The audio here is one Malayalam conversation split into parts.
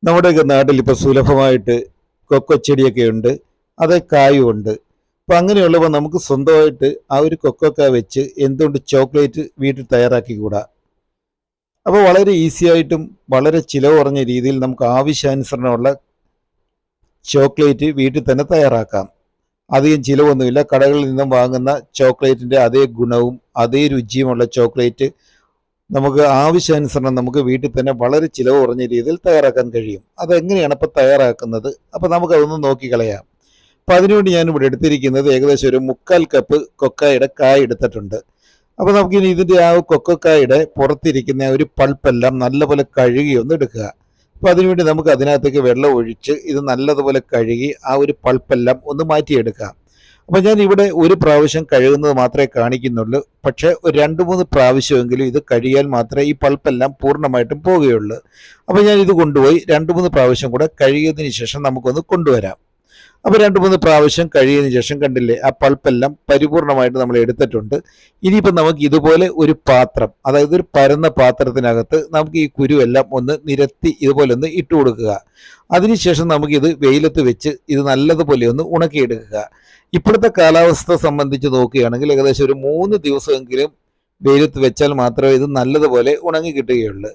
നമ്മുടെയൊക്കെ നാട്ടിൽ ഇപ്പോൾ സുലഭമായിട്ട് കൊക്കോ ചെടിയൊക്കെ ഉണ്ട്, അതേ കായും ഉണ്ട്. അപ്പം അങ്ങനെയുള്ളപ്പോൾ നമുക്ക് സ്വന്തമായിട്ട് ആ ഒരു കൊക്കോക്ക വെച്ച് എന്തുകൊണ്ട് ചോക്ലേറ്റ് വീട്ടിൽ തയ്യാറാക്കിക്കൂടാ? അപ്പോൾ വളരെ ഈസി ആയിട്ടും വളരെ ചിലവ് കുറഞ്ഞ രീതിയിൽ നമുക്ക് ആവശ്യാനുസരണമുള്ള ചോക്ലേറ്റ് വീട്ടിൽ തന്നെ തയ്യാറാക്കാം. അധികം ചിലവൊന്നുമില്ല. കടകളിൽ നിന്നും വാങ്ങുന്ന ചോക്ലേറ്റിൻ്റെ അതേ ഗുണവും അതേ രുചിയുമുള്ള ചോക്ലേറ്റ് നമുക്ക് ആവശ്യാനുസരണം നമുക്ക് വീട്ടിൽ തന്നെ വളരെ ചിലവ് കുറഞ്ഞ രീതിയിൽ തയ്യാറാക്കാൻ കഴിയും. അതെങ്ങനെയാണ് ഇപ്പോൾ തയ്യാറാക്കുന്നത്? അപ്പോൾ നമുക്കതൊന്ന് നോക്കിക്കളയാം. അപ്പോൾ അതിനുവേണ്ടി ഞാനിവിടെ എടുത്തിരിക്കുന്നത് ഏകദേശം ഒരു 1/4 കപ്പ് കൊക്കോയുടെ കായ എടുത്തിട്ടുണ്ട്. അപ്പോൾ നമുക്കിനി ഇതിൻ്റെ ആ കൊക്കോക്കായുടെ പുറത്തിരിക്കുന്ന ഒരു പൾപ്പെല്ലാം നല്ലപോലെ കഴുകി ഒന്ന് എടുക്കുക. അപ്പോൾ അതിനുവേണ്ടി നമുക്ക് അതിനകത്തേക്ക് വെള്ളം ഒഴിച്ച് ഇത് നല്ലതുപോലെ കഴുകി ആ ഒരു പൾപ്പെല്ലാം ഒന്ന് മാറ്റിയെടുക്കാം. അപ്പോൾ ഞാൻ ഇവിടെ ഒരു പ്രാവശ്യം കഴുകുന്നത് മാത്രമേ കാണിക്കുന്നുള്ളൂ. പക്ഷേ ഒരു 2-3 പ്രാവശ്യമെങ്കിലും ഇത് കഴുകിയാൽ മാത്രമേ ഈ പൾപ്പെല്ലാം പൂർണ്ണമായിട്ടും പോവുകയുള്ളൂ. അപ്പോൾ ഞാൻ ഇത് കൊണ്ടുപോയി 2-3 പ്രാവശ്യം കൂടെ കഴുകിയതിന് ശേഷം നമുക്കൊന്ന് കൊണ്ടുവരാം. അപ്പോൾ 2-3 പ്രാവശ്യം കഴിയുന്നതിന് ശേഷം കണ്ടില്ലേ, ആ പൾപ്പെല്ലാം പരിപൂർണമായിട്ട് നമ്മൾ എടുത്തിട്ടുണ്ട്. ഇനിയിപ്പോൾ നമുക്ക് ഇതുപോലെ ഒരു പാത്രം, അതായത് ഒരു പരന്ന പാത്രത്തിനകത്ത് നമുക്ക് ഈ കുരുവെല്ലാം ഒന്ന് നിരത്തി ഇതുപോലെ ഒന്ന് ഇട്ട് കൊടുക്കുക. അതിനുശേഷം നമുക്കിത് വെയിലത്ത് വെച്ച് ഇത് നല്ലതുപോലെ ഒന്ന് ഉണക്കിയെടുക്കുക. ഇപ്പോഴത്തെ കാലാവസ്ഥ സംബന്ധിച്ച് നോക്കുകയാണെങ്കിൽ ഏകദേശം ഒരു 3 ദിവസമെങ്കിലും വെയിലത്ത് വെച്ചാൽ മാത്രമേ ഇത് നല്ലതുപോലെ ഉണങ്ങി കിട്ടുകയുള്ളൂ.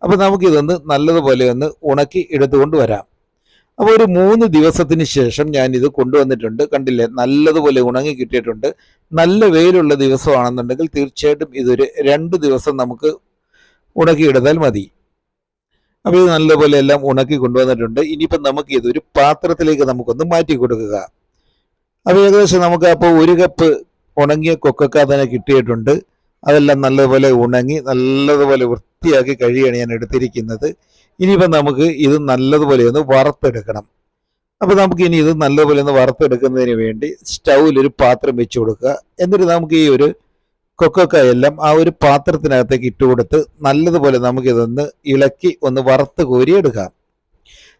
അപ്പോൾ നമുക്കിതൊന്ന് നല്ലതുപോലെ ഒന്ന് ഉണക്കി എടുത്തുകൊണ്ട് വരാം. അപ്പോൾ ഒരു 3 ദിവസത്തിന് ശേഷം ഞാനിത് കൊണ്ടുവന്നിട്ടുണ്ട്. കണ്ടില്ലേ, നല്ലതുപോലെ ഉണങ്ങി കിട്ടിയിട്ടുണ്ട്. നല്ല വെയിലുള്ള ദിവസമാണെന്നുണ്ടെങ്കിൽ തീർച്ചയായിട്ടും ഇതൊരു 2 ദിവസം നമുക്ക് ഉണക്കിയെടുത്താൽ മതി. അപ്പോൾ ഇത് നല്ലപോലെ എല്ലാം ഉണക്കി കൊണ്ടുവന്നിട്ടുണ്ട്. ഇനിയിപ്പം നമുക്ക് ഇതൊരു പാത്രത്തിലേക്ക് നമുക്കൊന്ന് മാറ്റി കൊടുക്കുക. അപ്പോൾ ഏകദേശം നമുക്ക് അപ്പോൾ 1 കപ്പ് ഉണങ്ങിയ കൊക്കോക്ക തന്നെ കിട്ടിയിട്ടുണ്ട്. അതെല്ലാം നല്ലതുപോലെ ഉണങ്ങി നല്ലതുപോലെ വൃത്തിയാക്കി കഴുകിയാണ് ഞാൻ എടുത്തിരിക്കുന്നത്. ഇനിയിപ്പം നമുക്ക് ഇത് നല്ലതുപോലെ ഒന്ന് വറുത്തെടുക്കണം. അപ്പോൾ നമുക്ക് ഇനി ഇത് നല്ലതുപോലെ ഒന്ന് വറുത്തെടുക്കുന്നതിന് വേണ്ടി സ്റ്റൗവിൽ ഒരു പാത്രം വെച്ച് കൊടുക്കുക. എന്നിട്ട് നമുക്ക് ഈ ഒരു കൊക്കോക്കായെല്ലാം ആ ഒരു പാത്രത്തിനകത്തേക്ക് ഇട്ട് കൊടുത്ത് നല്ലതുപോലെ നമുക്കിതൊന്ന് ഇളക്കി ഒന്ന് വറുത്ത് കോരിയെടുക്കാം.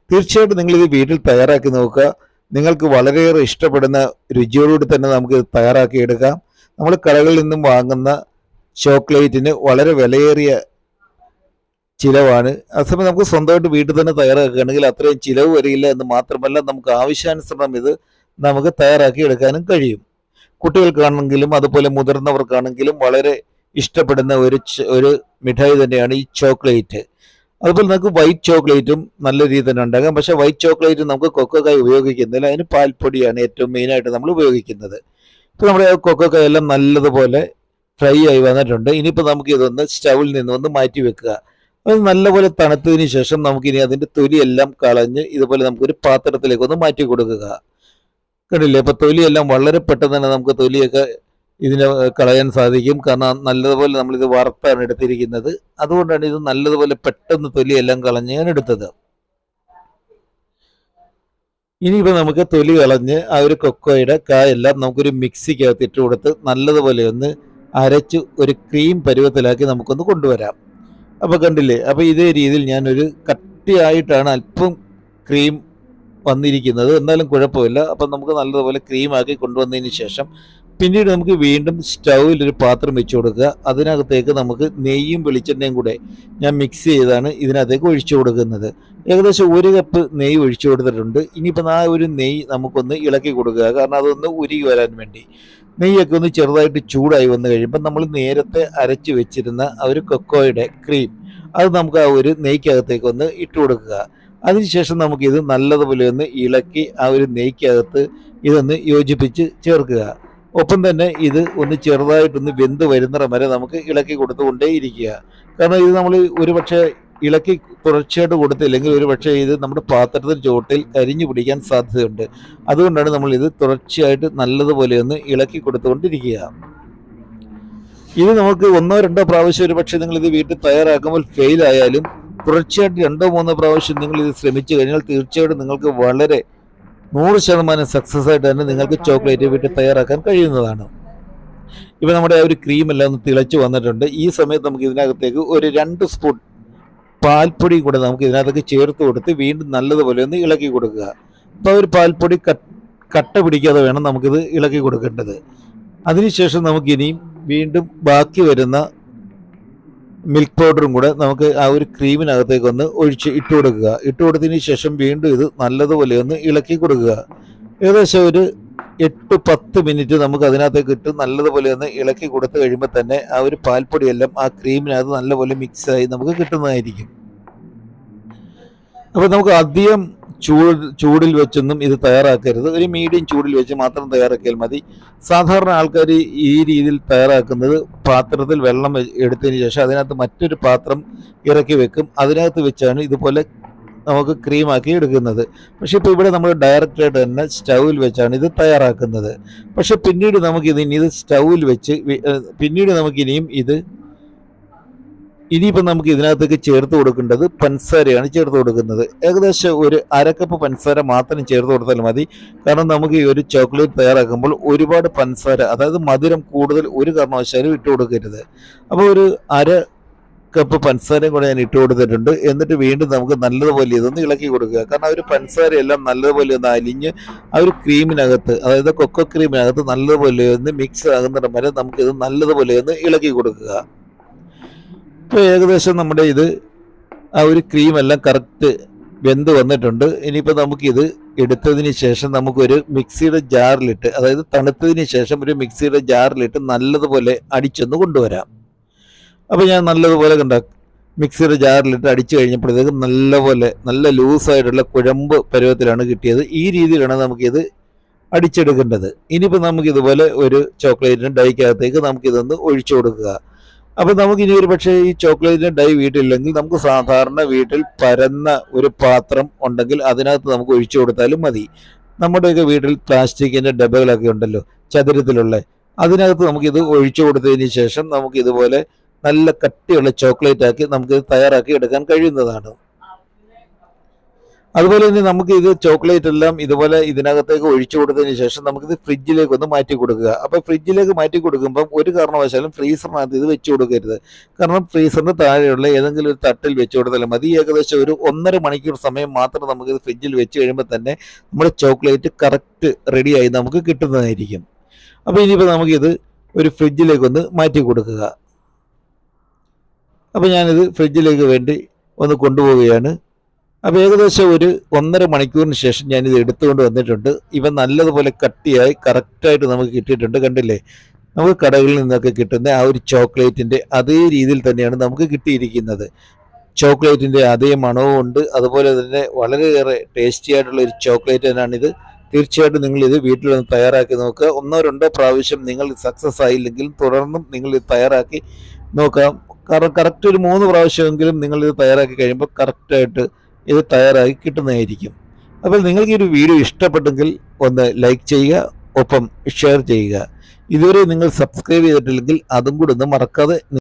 തീർച്ചയായിട്ടും നിങ്ങളിത് വീട്ടിൽ തയ്യാറാക്കി നോക്കുക. നിങ്ങൾക്ക് വളരെയേറെ ഇഷ്ടപ്പെടുന്ന രുചിയോടുകൂടി തന്നെ നമുക്ക് തയ്യാറാക്കി എടുക്കാം. നമ്മൾ കടകളിൽ നിന്നും വാങ്ങുന്ന ചോക്ലേറ്റിന് വളരെ വിലയേറിയ ചിലവാണ്. അതേസമയം നമുക്ക് സ്വന്തമായിട്ട് വീട്ടിൽ തന്നെ തയ്യാറാക്കുകയാണെങ്കിൽ അത്രയും ചിലവ് വരില്ല എന്ന് മാത്രമല്ല, നമുക്ക് ആവശ്യാനുസരണം ഇത് നമുക്ക് തയ്യാറാക്കി എടുക്കാനും കഴിയും. കുട്ടികൾക്കാണെങ്കിലും അതുപോലെ മുതിർന്നവർക്കാണെങ്കിലും വളരെ ഇഷ്ടപ്പെടുന്ന ഒരു മിഠായി തന്നെയാണ് ഈ ചോക്ലേറ്റ്. അതുപോലെ നമുക്ക് വൈറ്റ് ചോക്ലേറ്റും നല്ല രീതിയിൽ തന്നെ ഉണ്ടാകാം. പക്ഷേ വൈറ്റ് ചോക്ലേറ്റ് നമുക്ക് കൊക്കോക്കായ ഉപയോഗിക്കുന്നില്ല, അതിന് പാൽപ്പൊടിയാണ് ഏറ്റവും മെയിനായിട്ട് നമ്മൾ ഉപയോഗിക്കുന്നത്. ഇപ്പോൾ നമ്മുടെ കൊക്കോക്കായ എല്ലാം നല്ലതുപോലെ ഫ്രൈ ആയി വന്നിട്ടുണ്ട്. ഇനിയിപ്പോൾ നമുക്ക് ഇതൊന്ന് സ്റ്റൗവിൽ നിന്ന് ഒന്ന് മാറ്റി വെക്കുക. അത് നല്ലപോലെ തണുത്തതിന് ശേഷം നമുക്കിനി അതിൻ്റെ തൊലിയെല്ലാം കളഞ്ഞ് ഇതുപോലെ നമുക്കൊരു പാത്രത്തിലേക്ക് ഒന്ന് മാറ്റി കൊടുക്കുക. കണ്ടില്ലേ, അപ്പോൾ തൊലിയെല്ലാം വളരെ പെട്ടെന്ന് തന്നെ നമുക്ക് തൊലിയൊക്കെ ഇതിനെ കളയാൻ സാധിക്കും. കാരണം നല്ലതുപോലെ നമ്മളിത് വറുത്താണ് എടുത്തിരിക്കുന്നത്. അതുകൊണ്ടാണ് ഇത് നല്ലതുപോലെ പെട്ടെന്ന് തൊലിയെല്ലാം കളഞ്ഞ് ഞാൻ എടുത്തത്. ഇനിയിപ്പോൾ നമുക്ക് തൊലി കളഞ്ഞ് ആ ഒരു കൊക്കോയുടെ കായെല്ലാം നമുക്കൊരു മിക്സിക്കകത്ത് ഇട്ട് കൊടുത്ത് നല്ലതുപോലെ ഒന്ന് അരച്ച് ഒരു ക്രീം പരുവത്തിലാക്കി നമുക്കൊന്ന് കൊണ്ടുവരാം. അപ്പോൾ കണ്ടില്ലേ, അപ്പോൾ ഇതേ രീതിയിൽ ഞാനൊരു കട്ടിയായിട്ടാണ് അല്പം ക്രീം വന്നിരിക്കുന്നത്, എന്നാലും കുഴപ്പമില്ല. അപ്പം നമുക്ക് നല്ലതുപോലെ ക്രീമാക്കി കൊണ്ടുവന്നതിന് ശേഷം പിന്നീട് നമുക്ക് വീണ്ടും സ്റ്റൗവിൽ ഒരു പാത്രം വെച്ച് കൊടുക്കുക. അതിനകത്തേക്ക് നമുക്ക് നെയ്യും വെളിച്ചെണ്ണയും കൂടെ ഞാൻ മിക്സ് ചെയ്താണ് ഇതിനകത്തേക്ക് ഒഴിച്ചു കൊടുക്കുന്നത്. ഏകദേശം 1 കപ്പ് നെയ്യ് ഒഴിച്ചു കൊടുത്തിട്ടുണ്ട്. ഇനിയിപ്പം ആ ഒരു നെയ്യ് നമുക്കൊന്ന് ഇളക്കി കൊടുക്കുക, കാരണം അതൊന്ന് ഉരുകി വരാൻ വേണ്ടി. നെയ്യൊക്കെ ഒന്ന് ചെറുതായിട്ട് ചൂടായി വന്നു കഴിയുമ്പോൾ നമ്മൾ നേരത്തെ അരച്ച് വെച്ചിരുന്ന ആ ഒരു കൊക്കോയുടെ ക്രീം അത് നമുക്ക് ആ ഒരു നെയ്ക്കകത്തേക്ക് ഒന്ന് ഇട്ട് കൊടുക്കുക. അതിനുശേഷം നമുക്കിത് നല്ലതുപോലെ ഒന്ന് ഇളക്കി ആ ഒരു നെയ്ക്കകത്ത് ഇതൊന്ന് യോജിപ്പിച്ച് ചേർക്കുക. ഒപ്പം തന്നെ ഇത് ഒന്ന് ചെറുതായിട്ടൊന്ന് വെന്ത് വരുന്നിടം വരെ നമുക്ക് ഇളക്കി കൊടുത്തുകൊണ്ടേ ഇരിക്കുക. കാരണം ഇത് നമ്മൾ ഒരു പക്ഷേ ഇളക്കി തുടർച്ചയായിട്ട് കൊടുത്തില്ലെങ്കിൽ ഒരു പക്ഷേ ഇത് നമ്മുടെ പാത്രത്തിന് ചുവട്ടിൽ കരിഞ്ഞു പിടിക്കാൻ സാധ്യതയുണ്ട്. അതുകൊണ്ടാണ് നമ്മൾ ഇത് തുടർച്ചയായിട്ട് നല്ലതുപോലെ ഒന്ന് ഇളക്കി കൊടുത്തുകൊണ്ടിരിക്കുക. ഇത് നമുക്ക് 1-2 പ്രാവശ്യം ഒരു പക്ഷേ നിങ്ങളിത് വീട്ടിൽ തയ്യാറാക്കുമ്പോൾ ഫെയിലായാലും തുടർച്ചയായിട്ട് 2-3 പ്രാവശ്യം നിങ്ങൾ ഇത് ശ്രമിച്ചു കഴിഞ്ഞാൽ തീർച്ചയായിട്ടും നിങ്ങൾക്ക് വളരെ 100% സക്സസ് ആയിട്ട് തന്നെ നിങ്ങൾക്ക് ചോക്ലേറ്റ് വീട്ടിൽ തയ്യാറാക്കാൻ കഴിയുന്നതാണ്. ഇപ്പോൾ നമ്മുടെ ആ ഒരു ക്രീമെല്ലാം ഒന്ന് തിളച്ച് വന്നിട്ടുണ്ട്. ഈ സമയത്ത് നമുക്ക് ഇതിനകത്തേക്ക് ഒരു 2 സ്പൂൺ പാൽപ്പൊടി കൂടെ നമുക്ക് ഇതിനകത്തേക്ക് ചേർത്ത് കൊടുത്ത് വീണ്ടും നല്ലതുപോലെ ഒന്ന് ഇളക്കി കൊടുക്കുക. അപ്പോൾ ഒരു പാൽപ്പൊടി കട്ട പിടിക്കാതെ വേണം നമുക്കിത് ഇളക്കി കൊടുക്കേണ്ടത്. അതിനുശേഷം നമുക്കിനിയും വീണ്ടും ബാക്കി വരുന്ന മിൽക്ക് പൗഡറും കൂടെ നമുക്ക് ആ ഒരു ക്രീമിനകത്തേക്ക് ഒന്ന് ഇട്ട് കൊടുക്കുക. ഇട്ട് കൊടുത്തതിന് ശേഷം വീണ്ടും ഇത് നല്ലതുപോലെ ഒന്ന് ഇളക്കി കൊടുക്കുക. ഏകദേശം ഒരു 8-10 മിനിറ്റ് നമുക്ക് അതിനകത്തേക്ക് ഇട്ട് നല്ലതുപോലെ ഒന്ന് ഇളക്കി കൊടുത്തു കഴിയുമ്പോൾ തന്നെ ആ ഒരു പാൽപ്പൊടിയെല്ലാം ആ ക്രീമിനകത്ത് നല്ലപോലെ മിക്സായി നമുക്ക് കിട്ടുന്നതായിരിക്കും. അപ്പോൾ നമുക്ക് അധികം ചൂടിൽ വെച്ചൊന്നും ഇത് തയ്യാറാക്കരുത്. ഒരു മീഡിയം ചൂടിൽ വെച്ച് മാത്രം തയ്യാറാക്കിയാൽ മതി. സാധാരണ ആൾക്കാർ ഈ രീതിയിൽ തയ്യാറാക്കുന്നത് പാത്രത്തിൽ വെള്ളം എടുത്തതിന് ശേഷം അതിനകത്ത് മറ്റൊരു പാത്രം ഇറക്കി വെക്കും. അതിനകത്ത് വെച്ചാണ് ഇതുപോലെ നമുക്ക് ക്രീമാക്കി എടുക്കുന്നത്. പക്ഷെ ഇപ്പോൾ ഇവിടെ നമ്മൾ ഡയറക്റ്റായിട്ട് തന്നെ സ്റ്റൗവിൽ വെച്ചാണ് ഇത് തയ്യാറാക്കുന്നത്. പക്ഷെ പിന്നീട് ഇത് സ്റ്റൗവിൽ വെച്ച് പിന്നീട് ഇനിയിപ്പോൾ നമുക്ക് ഇതിനകത്തേക്ക് ചേർത്ത് കൊടുക്കേണ്ടത് പഞ്ചസാരയാണ് ചേർത്ത് കൊടുക്കുന്നത്. ഏകദേശം ഒരു 1/2 കപ്പ് പഞ്ചസാര മാത്രം ചേർത്ത് കൊടുത്താൽ മതി. കാരണം നമുക്ക് ഈ ഒരു ചോക്ലേറ്റ് തയ്യാറാക്കുമ്പോൾ ഒരുപാട് പഞ്ചസാര, അതായത് മധുരം കൂടുതൽ ഒരു കാരണവശാലും ഇട്ട് കൊടുക്കരുത്. അപ്പോൾ ഒരു 1/2 കപ്പ് പഞ്ചസാരയും കൂടെ ഞാൻ ഇട്ട് കൊടുത്തിട്ടുണ്ട്. എന്നിട്ട് വീണ്ടും നമുക്ക് നല്ലതുപോലെ ഇതൊന്ന് ഇളക്കി കൊടുക്കുക. കാരണം ആ ഒരു പഞ്ചസാരയെല്ലാം നല്ലതുപോലെ ഒന്ന് അലിഞ്ഞ് ആ ഒരു ക്രീമിനകത്ത്, അതായത് കൊക്കോ ക്രീമിനകത്ത് നല്ലതുപോലെ ഒന്ന് മിക്സ് ആകുന്നിടം വരെ നമുക്കിത് നല്ലതുപോലെ ഒന്ന് ഇളക്കി കൊടുക്കുക. ഇപ്പോൾ ഏകദേശം നമ്മുടെ ആ ഒരു ക്രീമെല്ലാം കറക്റ്റ് വെന്ത് വന്നിട്ടുണ്ട്. ഇനിയിപ്പോൾ നമുക്കിത് എടുത്തതിന് ശേഷം നമുക്കൊരു മിക്സിയുടെ ജാറിലിട്ട്, അതായത് തണുത്തതിന് ശേഷം ഒരു മിക്സിയുടെ ജാറിലിട്ട് നല്ലതുപോലെ അടിച്ചൊന്ന് കൊണ്ടുവരാം. അപ്പോൾ ഞാൻ നല്ലതുപോലെ മിക്സിയുടെ ജാറിലിട്ട് അടിച്ചു കഴിഞ്ഞപ്പോഴത്തേക്കും നല്ല ലൂസായിട്ടുള്ള കുഴമ്പ് പരുവത്തിലാണ് കിട്ടിയത്. ഈ രീതിയിലാണ് നമുക്കിത് അടിച്ചെടുക്കേണ്ടത്. ഇനിയിപ്പോൾ നമുക്കിതുപോലെ ഒരു ചോക്ലേറ്റിൻ്റെ ഡൈക്കകത്തേക്ക് നമുക്കിതൊന്ന് ഒഴിച്ചു കൊടുക്കുക. അപ്പോൾ നമുക്കിനി ഒരു പക്ഷേ ഈ ചോക്ലേറ്റിൻ്റെ ഡൈ വീട്ടിലില്ലെങ്കിൽ നമുക്ക് സാധാരണ വീട്ടിൽ പരന്ന ഒരു പാത്രം ഉണ്ടെങ്കിൽ അതിനകത്ത് നമുക്ക് ഒഴിച്ചു കൊടുത്താലും മതി. നമ്മുടെയൊക്കെ വീട്ടിൽ പ്ലാസ്റ്റിക്കിൻ്റെ ഡബ്ബകളൊക്കെ ഉണ്ടല്ലോ, ചതുരത്തിലുള്ള, അതിനകത്ത് നമുക്കിത് ഒഴിച്ചു കൊടുത്തതിന് ശേഷം നമുക്കിതുപോലെ നല്ല കട്ടിയുള്ള ചോക്ലേറ്റ് ആക്കി നമുക്കിത് തയ്യാറാക്കി എടുക്കാൻ കഴിയുന്നതാണ്. അതുപോലെ തന്നെ നമുക്കിത് ചോക്ലേറ്റ് എല്ലാം ഇതുപോലെ ഇതിനകത്തേക്ക് ഒഴിച്ചു കൊടുത്തതിന് ശേഷം നമുക്കിത് ഫ്രിഡ്ജിലേക്ക് ഒന്ന് മാറ്റി കൊടുക്കുക. അപ്പോൾ ഫ്രിഡ്ജിലേക്ക് മാറ്റി കൊടുക്കുമ്പം ഒരു കാരണവശാലും ഫ്രീസറിനകത്ത് ഇത് വെച്ച് കൊടുക്കരുത്. കാരണം ഫ്രീസറിന് താഴെയുള്ള ഏതെങ്കിലും ഒരു തട്ടിൽ വെച്ച് കൊടുത്താലും മതി. ഏകദേശം ഒരു 1.5 മണിക്കൂർ സമയം മാത്രം നമുക്കിത് ഫ്രിഡ്ജിൽ വെച്ച് കഴിയുമ്പോൾ തന്നെ നമ്മുടെ ചോക്ലേറ്റ് കറക്റ്റ് റെഡിയായി നമുക്ക് കിട്ടുന്നതായിരിക്കും. അപ്പോൾ ഇനിയിപ്പോൾ നമുക്കിത് ഒരു ഫ്രിഡ്ജിലേക്കൊന്ന് മാറ്റി കൊടുക്കുക. അപ്പോൾ ഞാനിത് ഫ്രിഡ്ജിലേക്ക് വേണ്ടി ഒന്ന് കൊണ്ടുപോവുകയാണ്. അപ്പോൾ ഏകദേശം ഒരു 1.5 മണിക്കൂറിന് ശേഷം ഞാനിത് എടുത്തുകൊണ്ട് വന്നിട്ടുണ്ട്. ഇവ നല്ലതുപോലെ കട്ടിയായി കറക്റ്റായിട്ട് നമുക്ക് കിട്ടിയിട്ടുണ്ട്. കണ്ടില്ലേ, നമുക്ക് കടകളിൽ നിന്നൊക്കെ കിട്ടുന്ന ആ ഒരു ചോക്ലേറ്റിൻ്റെ അതേ രീതിയിൽ തന്നെയാണ് നമുക്ക് കിട്ടിയിരിക്കുന്നത്. ചോക്ലേറ്റിൻ്റെ അതേ മണവും ഉണ്ട്. അതുപോലെ തന്നെ വളരെയേറെ ടേസ്റ്റി ആയിട്ടുള്ള ഒരു ചോക്ലേറ്റ് തന്നെയാണിത്. തീർച്ചയായിട്ടും നിങ്ങളിത് വീട്ടിലൊന്ന് തയ്യാറാക്കി നോക്കുക. 1-2 പ്രാവശ്യം നിങ്ങൾ സക്സസ് ആയില്ലെങ്കിലും തുടർന്നും നിങ്ങളിത് തയ്യാറാക്കി നോക്കാം. കാരണം കറക്റ്റ് ഒരു 3 പ്രാവശ്യമെങ്കിലും നിങ്ങളിത് തയ്യാറാക്കി കഴിയുമ്പോൾ കറക്റ്റായിട്ട് ഇത് തയ്യാറാക്കി കിട്ടുന്നതായിരിക്കും. അപ്പോൾ നിങ്ങൾക്ക് ഈ ഒരു വീഡിയോ ഇഷ്ടപ്പെട്ടെങ്കിൽ ഒന്ന് ലൈക്ക് ചെയ്യുക, ഒപ്പം ഷെയർ ചെയ്യുക. ഇതുവരെ നിങ്ങൾ സബ്സ്ക്രൈബ് ചെയ്തിട്ടില്ലെങ്കിൽ അതും കൂടെ ഒന്ന് മറക്കാതെ